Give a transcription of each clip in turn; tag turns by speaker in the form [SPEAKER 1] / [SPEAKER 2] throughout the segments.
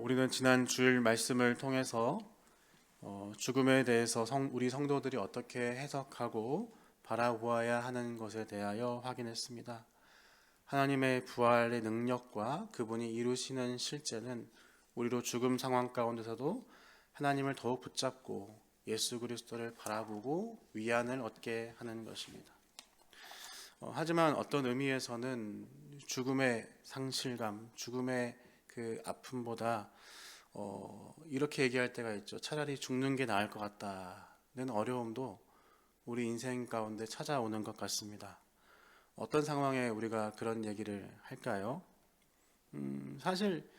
[SPEAKER 1] 우리는 지난 주일 말씀을 통해서 죽음에 대해서 우리 성도들이 어떻게 해석하고 바라보아야 하는 것에 대하여 확인했습니다. 하나님의 부활의 능력과 그분이 이루시는 실제는 우리로 죽음 상황 가운데서도 하나님을 더욱 붙잡고 예수 그리스도를 바라보고 위안을 얻게 하는 것입니다. 하지만 어떤 의미에서는 죽음의 상실감, 죽음의 그 아픔보다 이렇게 얘기할 때가 있죠. 차라리 죽는 게 나을 것 같다는 어려움도 우리 인생 가운데 찾아오는 것 같습니다. 어떤 상황에 우리가 그런 얘기를 할까요? 사실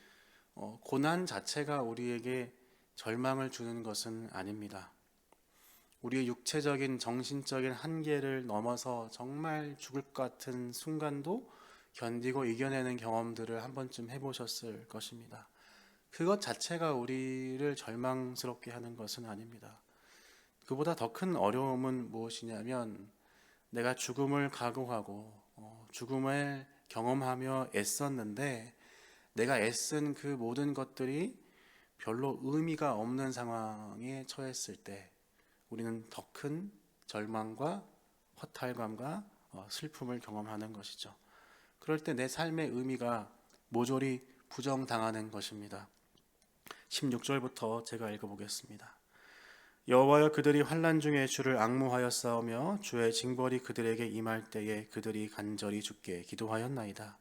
[SPEAKER 1] 고난 자체가 우리에게 절망을 주는 것은 아닙니다. 우리의 육체적인 정신적인 한계를 넘어서 정말 죽을 것 같은 순간도 견디고 이겨내는 경험들을 한 번쯤 해보셨을 것입니다. 그것 자체가 우리를 절망스럽게 하는 것은 아닙니다. 그보다 더 큰 어려움은 무엇이냐면 내가 죽음을 각오하고 죽음을 경험하며 애썼는데 내가 애쓴 그 모든 것들이 별로 의미가 없는 상황에 처했을 때 우리는 더 큰 절망과 허탈감과 슬픔을 경험하는 것이죠. 그럴 때 내 삶의 의미가 모조리 부정당하는 것입니다. 16절부터 제가 읽어보겠습니다. 여호와여, 그들이 환난 중에 주를 앙무하여 싸우며 주의 징벌이 그들에게 임할 때에 그들이 간절히 주께 기도하였나이다.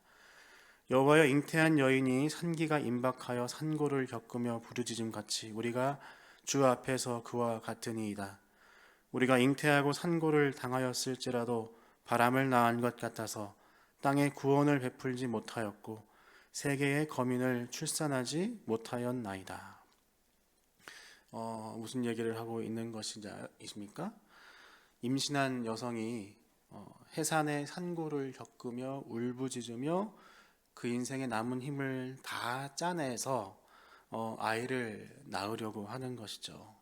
[SPEAKER 1] 여호와여, 잉태한 여인이 산기가 임박하여 산고를 겪으며 부르짖음같이 우리가 주 앞에서 그와 같으니이다. 우리가 잉태하고 산고를 당하였을지라도 바람을 낳은 것 같아서 땅에 구원을 베풀지 못하였고 세계의 거민을 출산하지 못하였나이다. 무슨 얘기를 하고 있는 것이십니까? 임신한 여성이 해산의 산고를 겪으며 울부짖으며 그 인생의 남은 힘을 다 짜내서 아이를 낳으려고 하는 것이죠.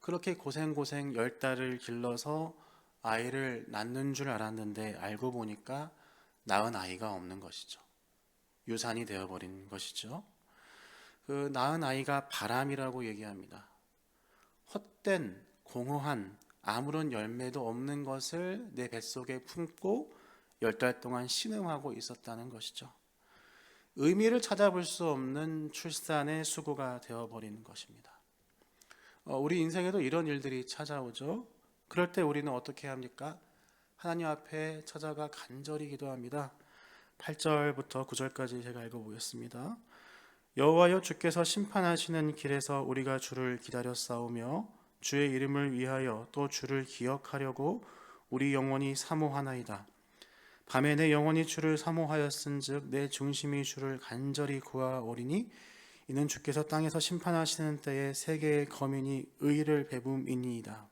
[SPEAKER 1] 그렇게 고생고생 10달을 길러서 아이를 낳는 줄 알았는데 알고 보니까 낳은 아이가 없는 것이죠. 유산이 되어버린 것이죠. 그 낳은 아이가 바람이라고 얘기합니다. 헛된 공허한 아무런 열매도 없는 것을 내 뱃속에 품고 10달 동안 신음하고 있었다는 것이죠. 의미를 찾아볼 수 없는 출산의 수고가 되어버리는 것입니다. 우리 인생에도 이런 일들이 찾아오죠. 그럴 때 우리는 어떻게 합니까? 하나님 앞에 찾아가 간절히 기도합니다. 8절부터 9절까지 제가 읽어보겠습니다. 여호와여, 주께서 심판하시는 길에서 우리가 주를 기다려 싸우며 주의 이름을 위하여 또 주를 기억하려고 우리 영혼이 사모하나이다. 밤에 내 영혼이 주를 사모하였은즉 내 중심이 주를 간절히 구하오리니 이는 주께서 땅에서 심판하시는 때에 세계의 거민이 의를 베품이니이다.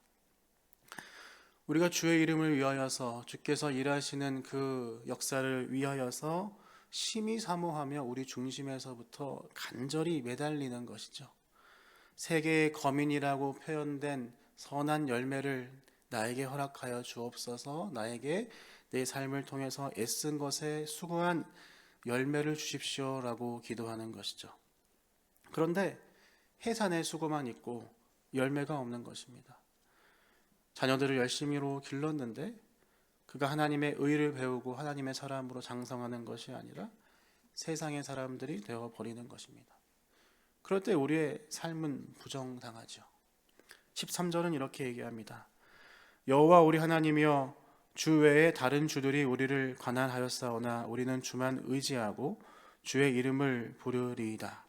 [SPEAKER 1] 우리가 주의 이름을 위하여서 주께서 일하시는 그 역사를 위하여서 심히 사모하며 우리 중심에서부터 간절히 매달리는 것이죠. 세계의 거민이라고 표현된 선한 열매를 나에게 허락하여 주옵소서. 나에게 내 삶을 통해서 애쓴 것에 수고한 열매를 주십시오라고 기도하는 것이죠. 그런데 해산의 수고만 있고 열매가 없는 것입니다. 자녀들을 열심히로 길렀는데 그가 하나님의 의를 배우고 하나님의 사람으로 장성하는 것이 아니라 세상의 사람들이 되어버리는 것입니다. 그럴 때 우리의 삶은 부정당하죠. 13절은 이렇게 얘기합니다. 여호와 우리 하나님이여, 주 외에 다른 주들이 우리를 관할하였사오나 우리는 주만 의지하고 주의 이름을 부르리이다.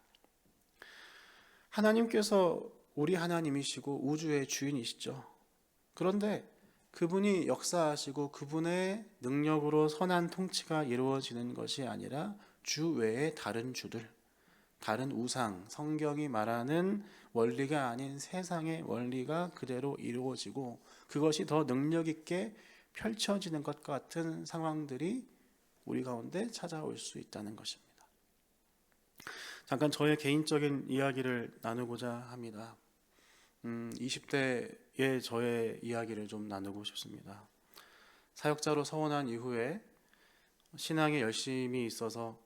[SPEAKER 1] 하나님께서 우리 하나님이시고 우주의 주인이시죠. 그런데 그분이 역사하시고 그분의 능력으로 선한 통치가 이루어지는 것이 아니라 주 외에 다른 주들, 다른 우상, 성경이 말하는 원리가 아닌 세상의 원리가 그대로 이루어지고 그것이 더 능력 있게 펼쳐지는 것 같은 상황들이 우리 가운데 찾아올 수 있다는 것입니다. 잠깐 저의 개인적인 이야기를 나누고자 합니다. 20대의 저의 이야기를 좀 나누고 싶습니다. 사역자로 서원한 이후에 신앙에 열심히 있어서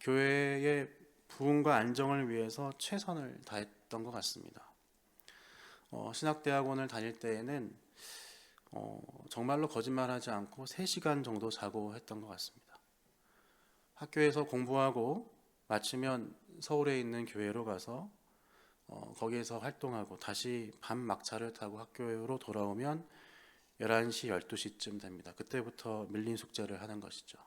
[SPEAKER 1] 교회의 부흥과 안정을 위해서 최선을 다했던 것 같습니다. 신학대학원을 다닐 때에는 정말로 거짓말하지 않고 3시간 정도 자고 했던 것 같습니다. 학교에서 공부하고 마치면 서울에 있는 교회로 가서 거기에서 활동하고 다시 밤 막차를 타고 학교로 돌아오면 11시, 12시쯤 됩니다. 그때부터 밀린 숙제를 하는 것이죠.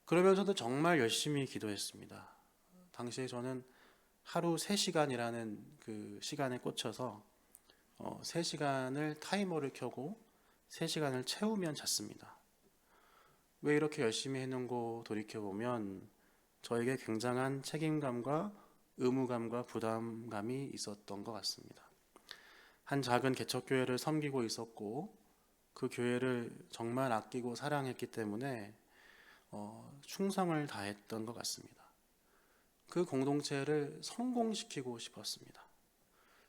[SPEAKER 1] 그러면서도 정말 열심히 기도했습니다. 당시에 저는 하루 3시간이라는 그 시간에 꽂혀서 3시간을 타이머를 켜고 3시간을 채우면 잤습니다. 왜 이렇게 열심히 했는고 돌이켜보면 저에게 굉장한 책임감과 의무감과 부담감이 있었던 것 같습니다. 한 작은 개척교회를 섬기고 있었고 그 교회를 정말 아끼고 사랑했기 때문에 충성을 다했던 것 같습니다. 그 공동체를 성공시키고 싶었습니다.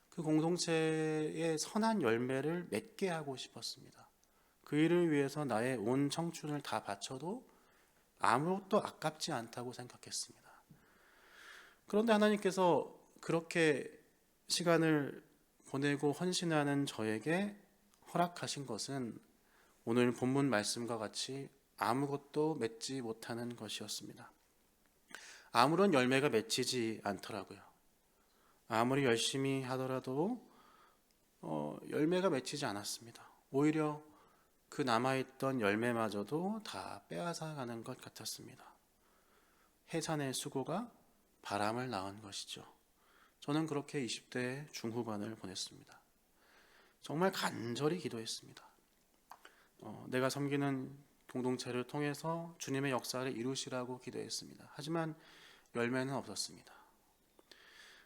[SPEAKER 1] 그 공동체의 선한 열매를 맺게 하고 싶었습니다. 그 일을 위해서 나의 온 청춘을 다 바쳐도 아무것도 아깝지 않다고 생각했습니다. 그런데 하나님께서 그렇게 시간을 보내고 헌신하는 저에게 허락하신 것은 오늘 본문 말씀과 같이 아무것도 맺지 못하는 것이었습니다. 아무런 열매가 맺히지 않더라고요. 아무리 열심히 하더라도 열매가 맺히지 않았습니다. 오히려 그 남아있던 열매마저도 다 빼앗아가는 것 같았습니다. 해산의 수고가 바람을 낳은 것이죠. 저는 그렇게 20대 중후반을 보냈습니다. 정말 간절히 기도했습니다. 내가 섬기는 공동체를 통해서 주님의 역사를 이루시라고 기도했습니다. 하지만 열매는 없었습니다.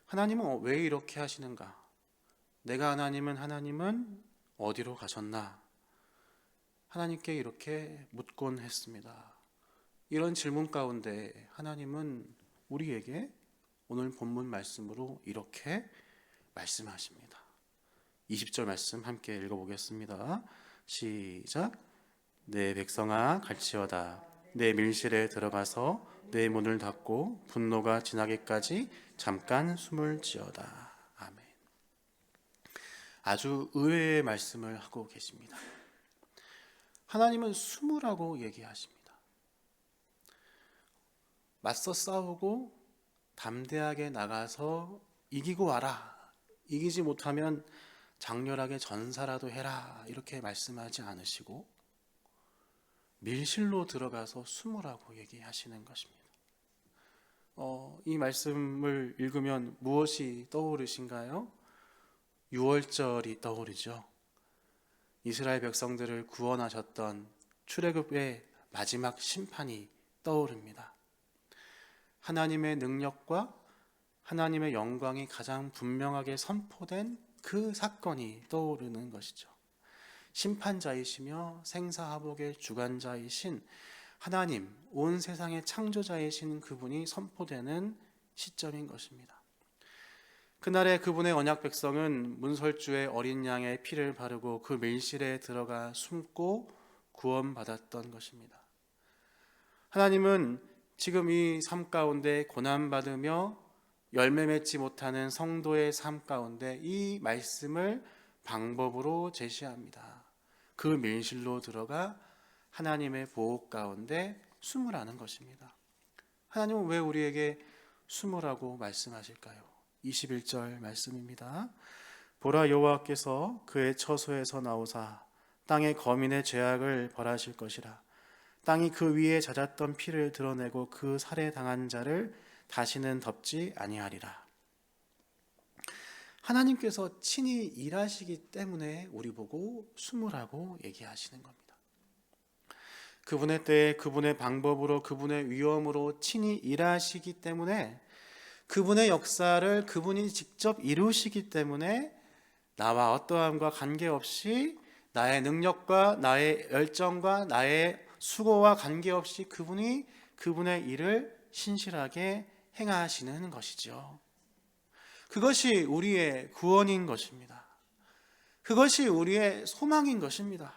[SPEAKER 1] 하나님은 왜 이렇게 하시는가? 내가 하나님은 어디로 가셨나? 하나님께 이렇게 묻곤 했습니다. 이런 질문 가운데 하나님은 우리에게 오늘 본문 말씀으로 이렇게 말씀하십니다. 20절 말씀 함께 읽어보겠습니다. 시작. 내 백성아 갈지어다. 내 밀실에 들어가서 내 문을 닫고 분노가 지나기까지 잠깐 숨을 지어다. 아멘. 아주 의외의 말씀을 하고 계십니다. 하나님은 숨으라고 얘기하십니다. 맞서 싸우고 담대하게 나가서 이기고 와라. 이기지 못하면 장렬하게 전사라도 해라. 이렇게 말씀하지 않으시고 밀실로 들어가서 숨으라고 얘기하시는 것입니다. 이 말씀을 읽으면 무엇이 떠오르신가요? 유월절이 떠오르죠. 이스라엘 백성들을 구원하셨던 출애굽의 마지막 심판이 떠오릅니다. 하나님의 능력과 하나님의 영광이 가장 분명하게 선포된 그 사건이 떠오르는 것이죠. 심판자이시며 생사화복의 주관자이신 하나님, 온 세상의 창조자이신 그분이 선포되는 시점인 것입니다. 그날에 그분의 언약 백성은 문설주의 어린 양의 피를 바르고 그 밀실에 들어가 숨고 구원받았던 것입니다. 하나님은 지금 이 삶 가운데 고난받으며 열매 맺지 못하는 성도의 삶 가운데 이 말씀을 방법으로 제시합니다. 그 밀실로 들어가 하나님의 보호 가운데 숨으라는 것입니다. 하나님은 왜 우리에게 숨으라고 말씀하실까요? 21절 말씀입니다. 보라, 여호와께서 그의 처소에서 나오사 땅의 거민의 죄악을 벌하실 것이라. 땅이 그 위에 잦았던 피를 드러내고 그 살해당한 자를 다시는 덮지 아니하리라. 하나님께서 친히 일하시기 때문에 우리 보고 숨으라고 얘기하시는 겁니다. 그분의 때에 그분의 방법으로 그분의 위엄으로 친히 일하시기 때문에 그분의 역사를 그분이 직접 이루시기 때문에 나와 어떠함과 관계없이 나의 능력과 나의 열정과 나의 수고와 관계없이 그분이 그분의 일을 신실하게 행하시는 것이죠. 그것이 우리의 구원인 것입니다. 그것이 우리의 소망인 것입니다.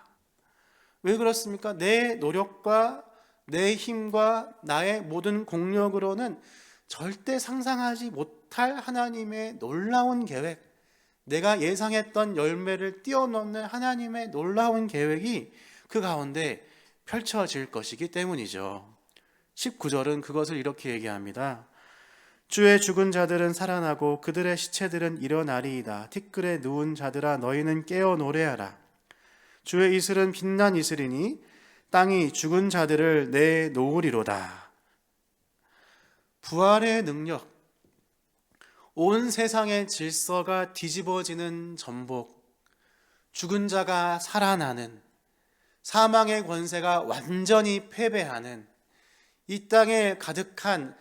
[SPEAKER 1] 왜 그렇습니까? 내 노력과 내 힘과 나의 모든 공력으로는 절대 상상하지 못할 하나님의 놀라운 계획, 내가 예상했던 열매를 뛰어넘는 하나님의 놀라운 계획이 그 가운데 펼쳐질 것이기 때문이죠. 19절은 그것을 이렇게 얘기합니다. 주의 죽은 자들은 살아나고 그들의 시체들은 일어나리이다. 티끌에 누운 자들아 너희는 깨어 노래하라. 주의 이슬은 빛난 이슬이니 땅이 죽은 자들을 내놓으리로다. 부활의 능력, 온 세상의 질서가 뒤집어지는 전복, 죽은 자가 살아나는, 사망의 권세가 완전히 패배하는, 이 땅에 가득한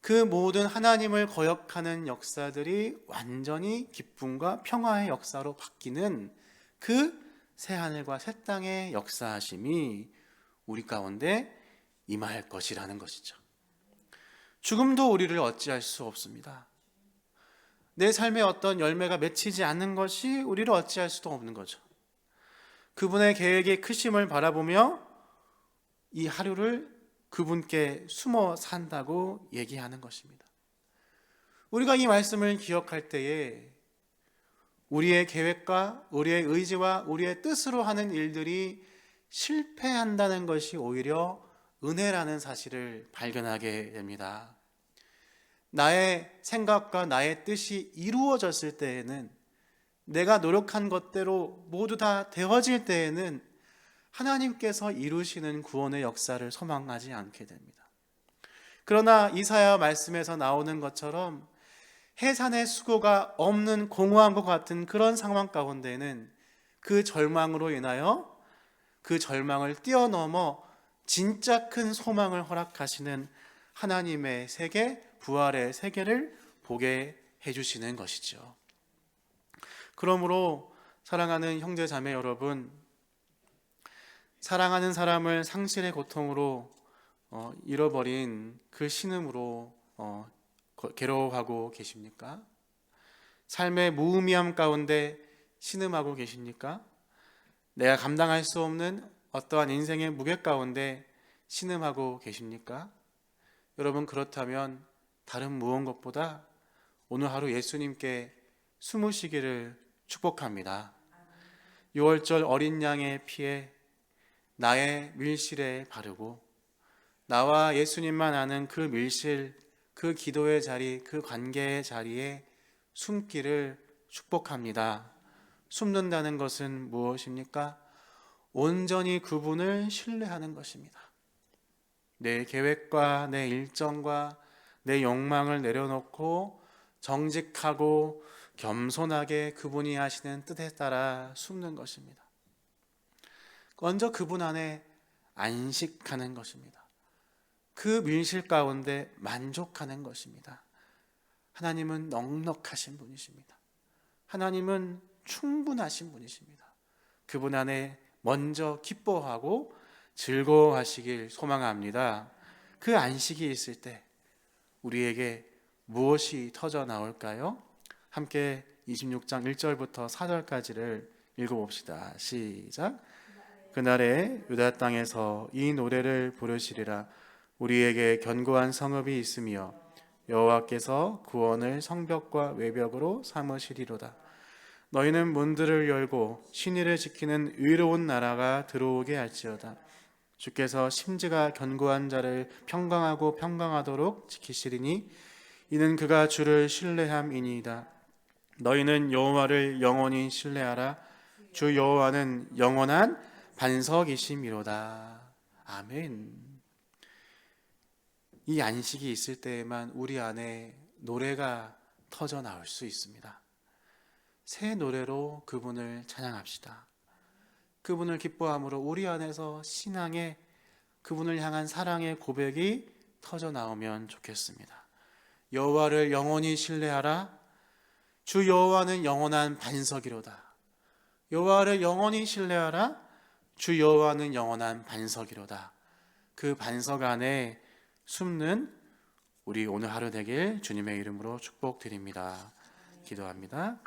[SPEAKER 1] 그 모든 하나님을 거역하는 역사들이 완전히 기쁨과 평화의 역사로 바뀌는 그 새하늘과 새 땅의 역사하심이 우리 가운데 임할 것이라는 것이죠. 죽음도 우리를 어찌할 수 없습니다. 내 삶에 어떤 열매가 맺히지 않는 것이 우리를 어찌할 수도 없는 거죠. 그분의 계획의 크심을 바라보며 이 하루를 그분께 숨어 산다고 얘기하는 것입니다. 우리가 이 말씀을 기억할 때에 우리의 계획과 우리의 의지와 우리의 뜻으로 하는 일들이 실패한다는 것이 오히려 은혜라는 사실을 발견하게 됩니다. 나의 생각과 나의 뜻이 이루어졌을 때에는, 내가 노력한 것대로 모두 다 되어질 때에는 하나님께서 이루시는 구원의 역사를 소망하지 않게 됩니다. 그러나 이사야 말씀에서 나오는 것처럼 해산의 수고가 없는 공허한 것 같은 그런 상황 가운데는 그 절망으로 인하여 그 절망을 뛰어넘어 진짜 큰 소망을 허락하시는 하나님의 세계, 부활의 세계를 보게 해주시는 것이죠. 그러므로 사랑하는 형제 자매 여러분, 사랑하는 사람을 상실의 고통으로 잃어버린 그 신음으로 괴로워하고 계십니까? 삶의 무의미함 가운데 신음하고 계십니까? 내가 감당할 수 없는 어떠한 인생의 무게 가운데 신음하고 계십니까? 여러분, 그렇다면 다른 무언 것보다 오늘 하루 예수님께 숨으시기를 축복합니다. 6월절 어린 양의 피에 나의 밀실에 바르고 나와 예수님만 아는 그 밀실, 그 기도의 자리, 그 관계의 자리에 숨기를 축복합니다. 숨는다는 것은 무엇입니까? 온전히 그분을 신뢰하는 것입니다. 내 계획과 내 일정과 내 욕망을 내려놓고 정직하고 겸손하게 그분이 하시는 뜻에 따라 숨는 것입니다. 먼저 그분 안에 안식하는 것입니다. 그 밀실 가운데 만족하는 것입니다. 하나님은 넉넉하신 분이십니다. 하나님은 충분하신 분이십니다. 그분 안에 먼저 기뻐하고 즐거워하시길 소망합니다. 그 안식이 있을 때 우리에게 무엇이 터져 나올까요? 함께 26장 1절부터 4절까지를 읽어봅시다. 시작. 그날에 유다 땅에서 이 노래를 부르시리라. 우리에게 견고한 성읍이 있으며 여호와께서 구원을 성벽과 외벽으로 삼으시리로다. 너희는 문들을 열고 신의를 지키는 의로운 나라가 들어오게 할지어다. 주께서 심지가 견고한 자를 평강하고 평강하도록 지키시리니 이는 그가 주를 신뢰함이니이다. 너희는 여호와를 영원히 신뢰하라. 주 여호와는 영원한 반석이심이로다. 아멘. 이 안식이 있을 때에만 우리 안에 노래가 터져 나올 수 있습니다. 새 노래로 그분을 찬양합시다. 그분을 기뻐함으로 우리 안에서 신앙의, 그분을 향한 사랑의 고백이 터져 나오면 좋겠습니다. 여호와를 영원히 신뢰하라. 주 여호와는 영원한 반석이로다. 여호와를 영원히 신뢰하라. 주 여호와는 영원한 반석이로다. 그 반석 안에 숨는 우리 오늘 하루 되길 주님의 이름으로 축복드립니다. 기도합니다.